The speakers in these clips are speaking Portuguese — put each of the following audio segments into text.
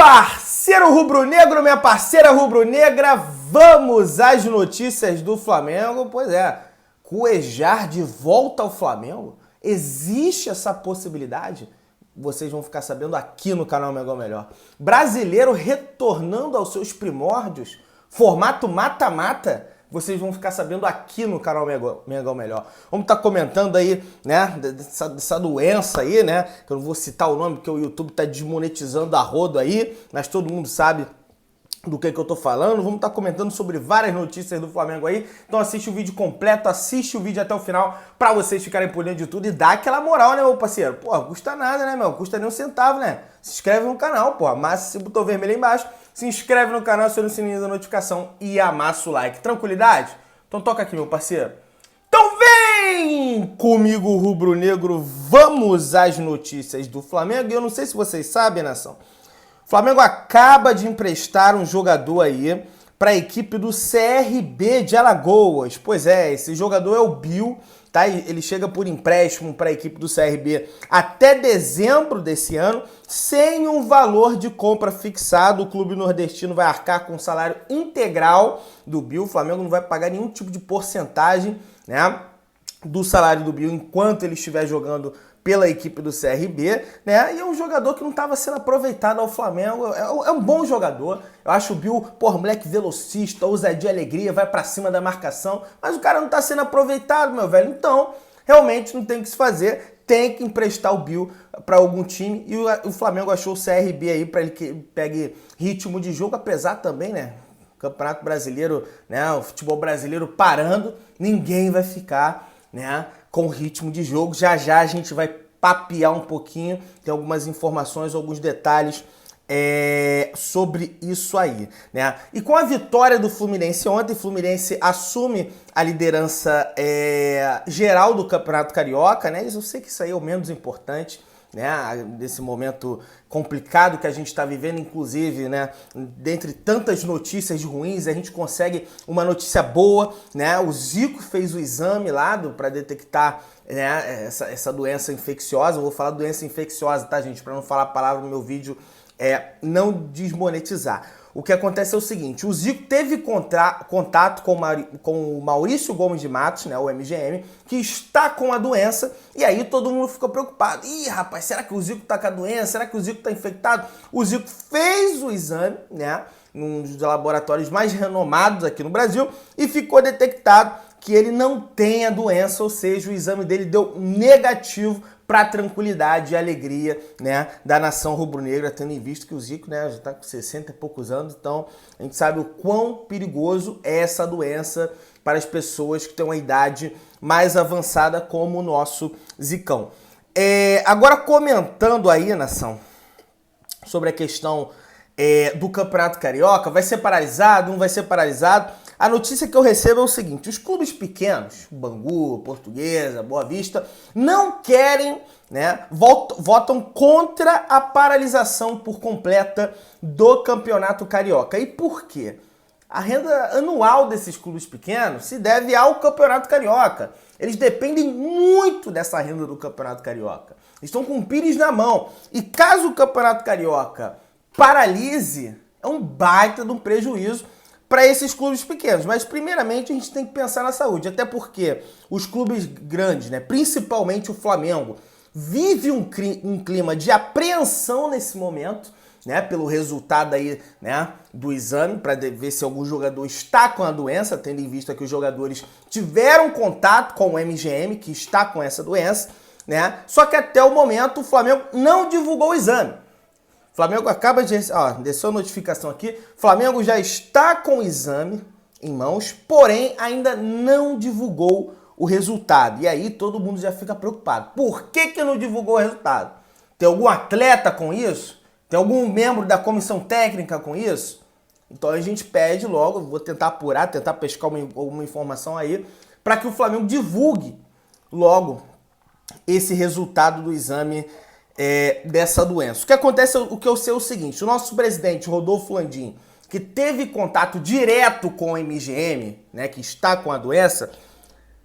Parceiro rubro-negro, minha parceira rubro-negra, vamos às notícias do Flamengo. Pois é, Cuéllar de volta ao Flamengo? Existe essa possibilidade? Vocês vão ficar sabendo aqui no canal Mengão Melhor. Brasileiro retornando aos seus primórdios, formato mata-mata? Vocês vão ficar sabendo aqui no canal Mengão Melhor. Vamos estar comentando aí, né, dessa doença aí, né, que eu não vou citar o nome porque o YouTube tá desmonetizando a rodo aí, mas todo mundo sabe do que eu tô falando. Vamos estar comentando sobre várias notícias do Flamengo aí. Então assiste o vídeo completo, assiste o vídeo até o final pra vocês ficarem por dentro de tudo e dá aquela moral, né, meu parceiro? Pô, custa nada, né, meu? Custa nem um centavo, né? Se inscreve no canal, pô. Amassa esse botão vermelho aí embaixo. Se inscreve no canal, aciona o sininho da notificação e amassa o like. Tranquilidade? Então toca aqui, meu parceiro. Então vem comigo, rubro-negro. Vamos às notícias do Flamengo. E eu não sei se vocês sabem, nação. O Flamengo acaba de emprestar um jogador aí para a equipe do CRB de Alagoas. Pois é, esse jogador é o Bill, tá? Ele chega por empréstimo para a equipe do CRB até dezembro desse ano, sem um valor de compra fixado. O clube nordestino vai arcar com o salário integral do Bill. O Flamengo não vai pagar nenhum tipo de porcentagem, né, do salário do Bill enquanto ele estiver jogando pela equipe do CRB, né? E é um jogador que não estava sendo aproveitado ao Flamengo. É um bom jogador. Eu acho o Bill, porra, moleque velocista, ousadia, alegria, vai pra cima da marcação, mas o cara não tá sendo aproveitado, meu velho. Então, realmente não tem o que se fazer. Tem que emprestar o Bill para algum time e o Flamengo achou o CRB aí para ele que pegue ritmo de jogo, apesar também, né? Campeonato Brasileiro, né? O futebol brasileiro parando, ninguém vai ficar, né, com ritmo de jogo. Já já a gente vai papear um pouquinho, tem algumas informações, alguns detalhes sobre isso aí, né? E com a vitória do Fluminense ontem, o Fluminense assume a liderança geral do Campeonato Carioca, né? Eu sei que isso aí é o menos importante, né, desse momento complicado que a gente está vivendo, inclusive, né, dentre tantas notícias ruins, a gente consegue uma notícia boa, né? O Zico fez o exame lá para detectar, né, essa doença infecciosa. Eu vou falar doença infecciosa, tá, gente? Para não falar a palavra no meu vídeo, não desmonetizar. O que acontece é o seguinte: o Zico teve contato com o Maurício Gomes de Matos, né, o MGM, que está com a doença, e aí todo mundo ficou preocupado. Ih, rapaz, será que o Zico está com a doença? Será que o Zico está infectado? O Zico fez o exame, né, num dos laboratórios mais renomados aqui no Brasil, e ficou detectado que ele não tem a doença, ou seja, o exame dele deu negativo, para tranquilidade e alegria, né, da nação rubro-negra, tendo em vista que o Zico, né, já está com 60 e poucos anos, então a gente sabe o quão perigoso é essa doença para as pessoas que têm uma idade mais avançada como o nosso Zicão. Agora comentando aí, nação, sobre a questão do Campeonato Carioca, vai ser paralisado, não vai ser paralisado? A notícia que eu recebo é o seguinte: os clubes pequenos, Bangu, Portuguesa, Boa Vista, não querem, né, votam contra a paralisação por completa do Campeonato Carioca. E por quê? A renda anual desses clubes pequenos se deve ao Campeonato Carioca. Eles dependem muito dessa renda do Campeonato Carioca. Estão com o pires na mão. E caso o Campeonato Carioca paralise, é um baita de um prejuízo para esses clubes pequenos. Mas primeiramente a gente tem que pensar na saúde, até porque os clubes grandes, né, principalmente o Flamengo, vive um clima de apreensão nesse momento, né, pelo resultado aí, né, do exame, para ver se algum jogador está com a doença, tendo em vista que os jogadores tiveram contato com o MGM, que está com essa doença, né? Só que até o momento o Flamengo não divulgou o exame. O Flamengo acaba de... desceu a notificação aqui. O Flamengo já está com o exame em mãos, porém ainda não divulgou o resultado. E aí todo mundo já fica preocupado. Por que não divulgou o resultado? Tem algum atleta com isso? Tem algum membro da comissão técnica com isso? Então a gente pede logo, vou tentar apurar, tentar pescar alguma informação aí, para que o Flamengo divulgue logo esse resultado do exame dessa doença. O que acontece, o que eu sei é o seguinte: o nosso presidente Rodolfo Landim, que teve contato direto com o MGM, né, que está com a doença,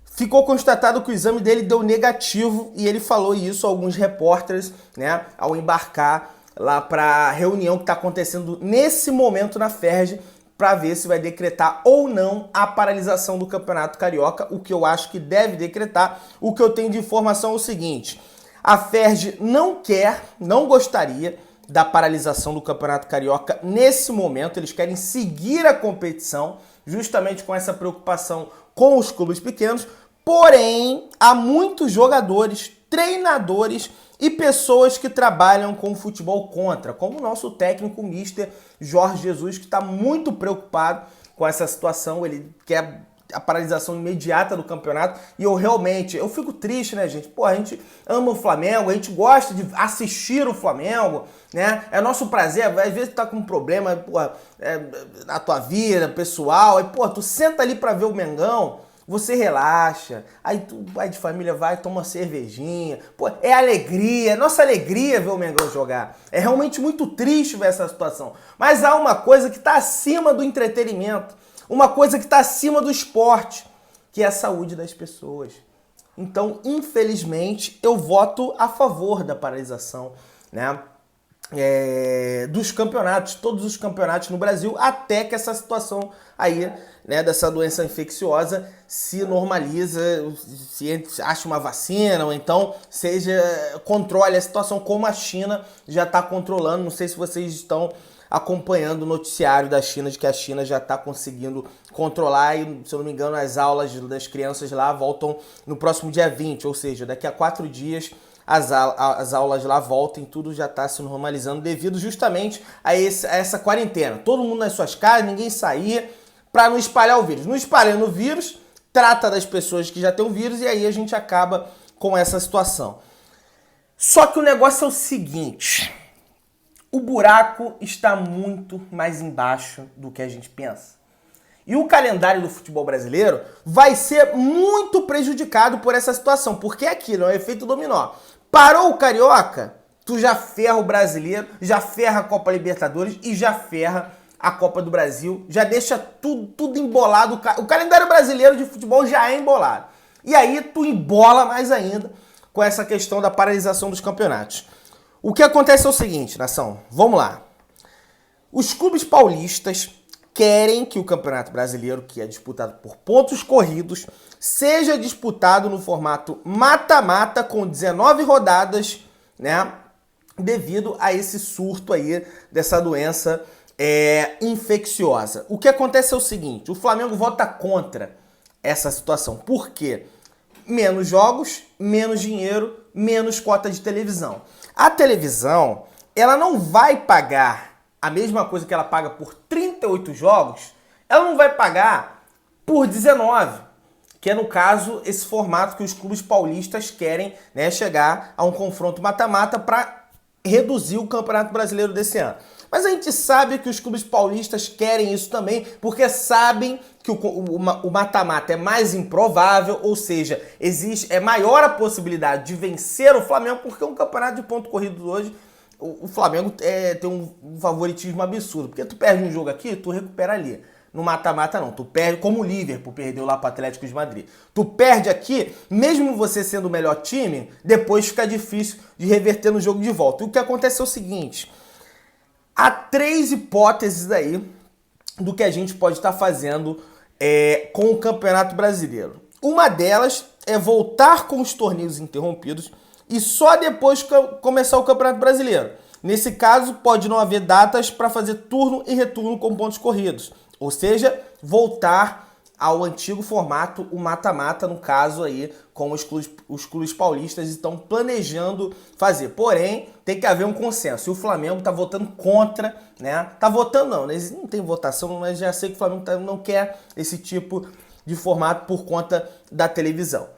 ficou constatado que o exame dele deu negativo, e ele falou isso a alguns repórteres, né, ao embarcar lá para a reunião que está acontecendo nesse momento na Ferj, para ver se vai decretar ou não a paralisação do Campeonato Carioca, o que eu acho que deve decretar. O que eu tenho de informação é o seguinte: a Ferj não gostaria da paralisação do Campeonato Carioca nesse momento. Eles querem seguir a competição, justamente com essa preocupação com os clubes pequenos. Porém, há muitos jogadores, treinadores e pessoas que trabalham com futebol contra, como o nosso técnico mister Jorge Jesus, que está muito preocupado com essa situação. Ele quer a paralisação imediata do campeonato, e eu fico triste, né, gente? Pô, a gente ama o Flamengo, a gente gosta de assistir o Flamengo, né? É nosso prazer. Às vezes tu tá com um problema, pô, na tua vida pessoal, aí, pô, tu senta ali pra ver o Mengão, você relaxa, aí tu vai de família, vai, toma uma cervejinha, pô, é alegria, é nossa alegria ver o Mengão jogar. É realmente muito triste ver essa situação, mas há uma coisa que tá acima do entretenimento, uma coisa que está acima do esporte, que é a saúde das pessoas. Então, infelizmente, eu voto a favor da paralisação, né, dos campeonatos, todos os campeonatos no Brasil, até que essa situação aí, né, dessa doença infecciosa se normaliza, se acha uma vacina, ou então controle a situação, como a China já está controlando. Não sei se vocês estão acompanhando o noticiário da China, de que a China já está conseguindo controlar, e, se eu não me engano, as aulas das crianças lá voltam no próximo dia 20, ou seja, daqui a 4 dias as aulas lá voltam, tudo já está se normalizando devido justamente a essa quarentena. Todo mundo nas suas casas, ninguém saía, para não espalhar o vírus. Não espalhando o vírus, trata das pessoas que já têm o vírus, e aí a gente acaba com essa situação. Só que o negócio é o seguinte: o buraco está muito mais embaixo do que a gente pensa. E o calendário do futebol brasileiro vai ser muito prejudicado por essa situação, porque é aquilo, é um efeito dominó. Parou o Carioca, tu já ferra o Brasileiro, já ferra a Copa Libertadores e já ferra a Copa do Brasil, já deixa tudo embolado. O calendário brasileiro de futebol já é embolado. E aí tu embola mais ainda com essa questão da paralisação dos campeonatos. O que acontece é o seguinte, nação, vamos lá. Os clubes paulistas querem que o Campeonato Brasileiro, que é disputado por pontos corridos, seja disputado no formato mata-mata com 19 rodadas, né? Devido a esse surto aí dessa doença infecciosa. O que acontece é o seguinte: o Flamengo vota contra essa situação. Por quê? Menos jogos, menos dinheiro, menos cota de televisão. A televisão, ela não vai pagar a mesma coisa que ela paga por 38 jogos, ela não vai pagar por 19, que é, no caso, esse formato que os clubes paulistas querem, né, chegar a um confronto mata-mata para reduzir o Campeonato Brasileiro desse ano. Mas a gente sabe que os clubes paulistas querem isso também, porque sabem que o mata-mata é mais improvável, ou seja, é maior a possibilidade de vencer o Flamengo, porque um campeonato de ponto corrido hoje, o Flamengo tem um favoritismo absurdo, porque tu perde um jogo aqui, tu recupera ali. No mata-mata não, tu perde, como o Liverpool perdeu lá para o Atlético de Madrid. Tu perde aqui, mesmo você sendo o melhor time, depois fica difícil de reverter no jogo de volta. E o que acontece é o seguinte: há 3 hipóteses aí do que a gente pode estar fazendo com o Campeonato Brasileiro. Uma delas é voltar com os torneios interrompidos e só depois começar o Campeonato Brasileiro. Nesse caso, pode não haver datas para fazer turno e retorno com pontos corridos. Ou seja, voltar ao antigo formato, o mata-mata, no caso aí, como os clubes paulistas estão planejando fazer. Porém, tem que haver um consenso. E o Flamengo está votando contra, né? Tá votando não tem votação, mas já sei que o Flamengo não quer esse tipo de formato por conta da televisão.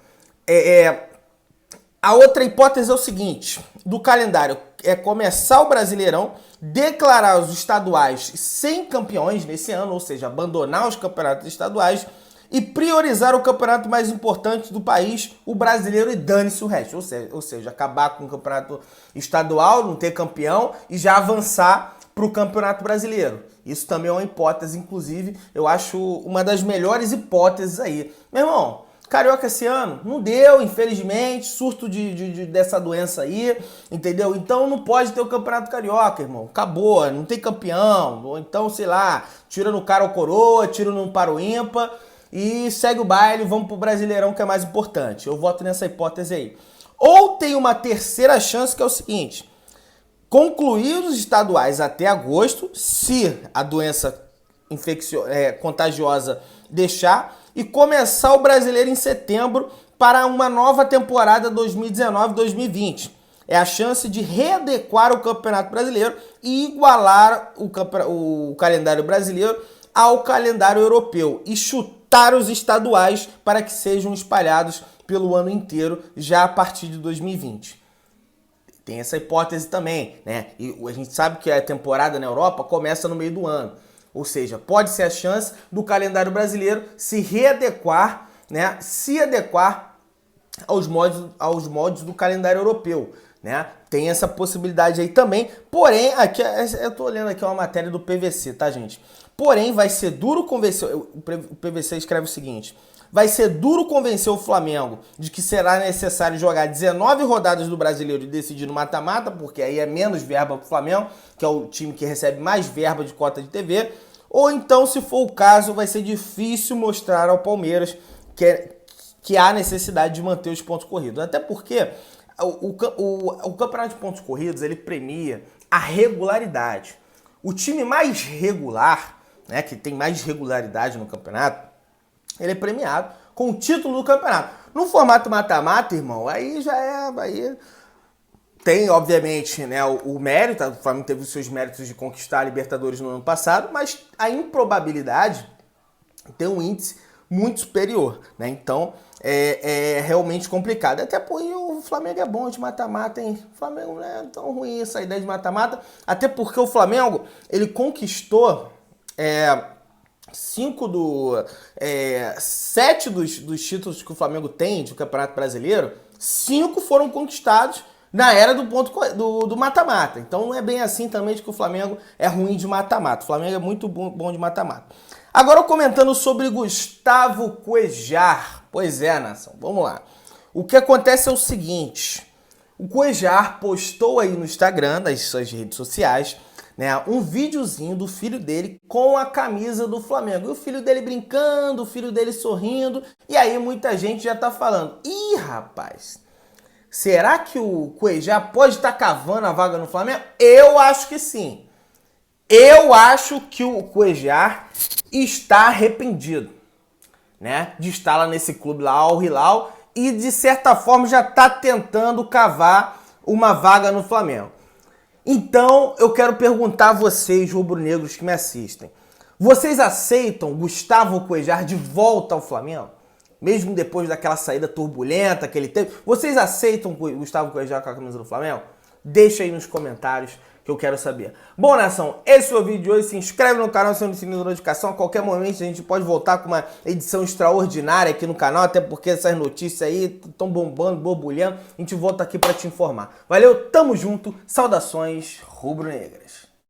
A outra hipótese é o seguinte: do calendário é começar o Brasileirão, declarar os estaduais sem campeões nesse ano, ou seja, abandonar os campeonatos estaduais e priorizar o campeonato mais importante do país, o Brasileiro, e dane-se o resto. Ou seja, acabar com o campeonato estadual, não ter campeão e já avançar para o Campeonato Brasileiro. Isso também é uma hipótese, inclusive, eu acho uma das melhores hipóteses aí. Meu irmão, Carioca esse ano? Não deu, infelizmente, surto dessa doença aí, entendeu? Então não pode ter o Campeonato Carioca, irmão. Acabou, não tem campeão. Ou então, sei lá, tira no cara ou coroa, tira no para o ímpar e segue o baile, vamos pro Brasileirão que é mais importante. Eu voto nessa hipótese aí. Ou tem uma terceira chance que é o seguinte: concluir os estaduais até agosto, se a doença contagiosa deixar, e começar o Brasileiro em setembro para uma nova temporada 2019-2020. É a chance de readequar o Campeonato Brasileiro e igualar o calendário brasileiro ao calendário europeu e chutar os estaduais para que sejam espalhados pelo ano inteiro já a partir de 2020. Tem essa hipótese também, né? E a gente sabe que a temporada na Europa começa no meio do ano. Ou seja, pode ser a chance do calendário brasileiro se readequar, né? Se adequar aos moldes do calendário europeu, né? Tem essa possibilidade aí também. Porém, aqui eu tô olhando aqui uma matéria do PVC, tá, gente? Porém, vai ser duro convencer. O PVC escreve o seguinte: vai ser duro convencer o Flamengo de que será necessário jogar 19 rodadas do Brasileiro e decidir no mata-mata, porque aí é menos verba para o Flamengo, que é o time que recebe mais verba de cota de TV. Ou então, se for o caso, vai ser difícil mostrar ao Palmeiras que há necessidade de manter os pontos corridos. Até porque o campeonato de pontos corridos, ele premia a regularidade. O time mais regular, né, que tem mais regularidade no campeonato, ele é premiado com o título do campeonato. No formato mata-mata, irmão, aí já é... Aí tem, obviamente, né, o mérito. O Flamengo teve os seus méritos de conquistar a Libertadores no ano passado, mas a improbabilidade tem um índice muito superior, né? Então, é realmente complicado. Até porque o Flamengo é bom de mata-mata, hein? O Flamengo não é tão ruim essa ideia de mata-mata. Até porque o Flamengo, ele conquistou... 7 dos títulos que o Flamengo tem de Campeonato Brasileiro, 5 foram conquistados na era do mata-mata. Então não é bem assim também de que o Flamengo é ruim de mata-mata. O Flamengo é muito bom de mata-mata. Agora comentando sobre Gustavo Cuéllar. Pois é, nação, vamos lá. O que acontece é o seguinte: o Cuéllar postou aí no Instagram, nas suas redes sociais, né, um videozinho do filho dele com a camisa do Flamengo. E o filho dele brincando, o filho dele sorrindo. E aí muita gente já tá falando: ih, rapaz, será que o Cuéllar pode estar cavando a vaga no Flamengo? Eu acho que sim. Eu acho que o Cuéllar está arrependido, né, de estar lá nesse clube lá, Al Hilal, e de certa forma já está tentando cavar uma vaga no Flamengo. Então, eu quero perguntar a vocês, rubro-negros que me assistem: vocês aceitam Gustavo Cuéllar de volta ao Flamengo? Mesmo depois daquela saída turbulenta que ele teve, vocês aceitam Gustavo Cuéllar com a camisa do Flamengo? Deixa aí nos comentários que eu quero saber. Bom, nação, esse foi o vídeo de hoje. Se inscreve no canal, aciona o sininho da notificação. A qualquer momento a gente pode voltar com uma edição extraordinária aqui no canal, até porque essas notícias aí estão bombando, borbulhando. A gente volta aqui para te informar. Valeu, tamo junto, saudações rubro-negras.